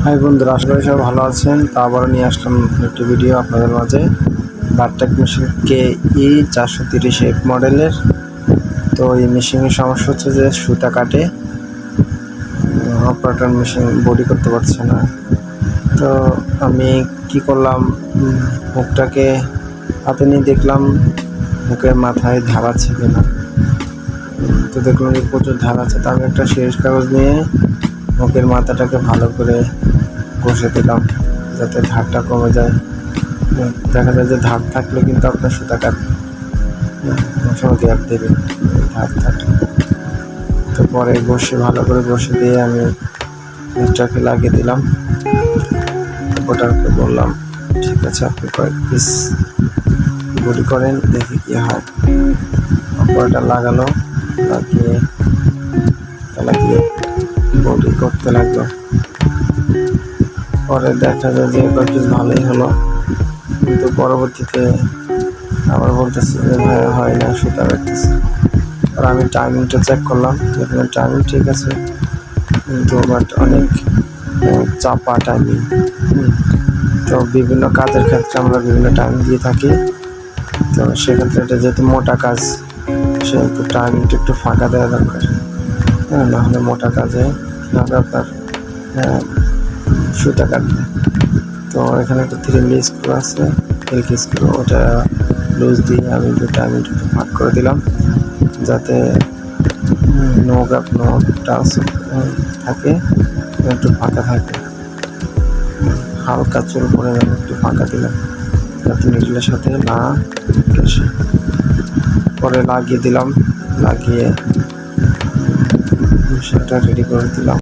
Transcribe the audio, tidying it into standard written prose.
High বন্ধুরা, আশা করি সবাই ভালো আছেন। তা আবারও নিয়ে আসলাম একটি ভিডিও আপনাদের মাঝে। বারটেক মেশিন KE 430F মডেলের। তো এই মেশিনের সমস্যা হচ্ছে যে সুতা কাটে, অপারেটর মেশিন বডি করতে পারছে না। তো আমি কি করলাম, হুকটাকে হাতে নিয়ে দেখলাম হুকের মাথায় ধার আছে কিনা। তো দেখলাম যে প্রচুর ধার আছে। তো আমি একটা সিরিজ কাগজ নিয়ে হুকের মাথাটাকে ভালো করে ঘষে দিলাম যাতে ধারটা কমে যায়। দেখা যায় যে ধার থাকলে কিন্তু আপনার সুতা কাটবে, সময় গ্যাপ দেবে ধার থাকলে। তো পরে ভালো করে ঘষে দিয়ে আমি হুকটাকে লাগিয়ে দিলাম। অপারেটরকে বললাম, ঠিক আছে, আপনি কয়েক পিস বডি করেন, দেখি কি হয়। অপারেটর লাগালো, লাগিয়ে বডি করতে লাগলো। পরে দেখা যায় যে কয়েক পিস ভালোই হলো, কিন্তু পরবর্তীতে আবার বলতেছে যে ভাই হয় না, সুতা কাটতেছে। আর আমি টাইমিংটা চেক করলাম, দেখলাম টাইমিং ঠিক আছে, কিন্তু বাট অনেক চাপা টাইমিং। তো বিভিন্ন কাজের ক্ষেত্রে আমরা বিভিন্ন টাইম দিয়ে থাকি। তো সেক্ষেত্রে এটা যেহেতু মোটা কাজ, সেহেতু টাইমিংটা একটু ফাঁকা দেওয়া দরকার। হ্যাঁ, নাহলে মোটা কাজে কীভাবে আপনার সুতা কাটবে। তো এখানে একটা 3 স্ক্রু আছে, এলকি স্ক্রু, ওটা লুজ দিয়ে আমি টাইমিংটা একটু ফাঁক করে দিলাম যাতে নো গ্যাপ নো টাচ থাকে, একটু ফাঁকা থাকে। হালকা চুল পরে একটু ফাঁকা দিলাম যাতে নিডলের সাথে না ঘেঁষে। পরে লাগিয়ে দিলাম, লাগিয়ে সেটা রেডি করে দিলাম।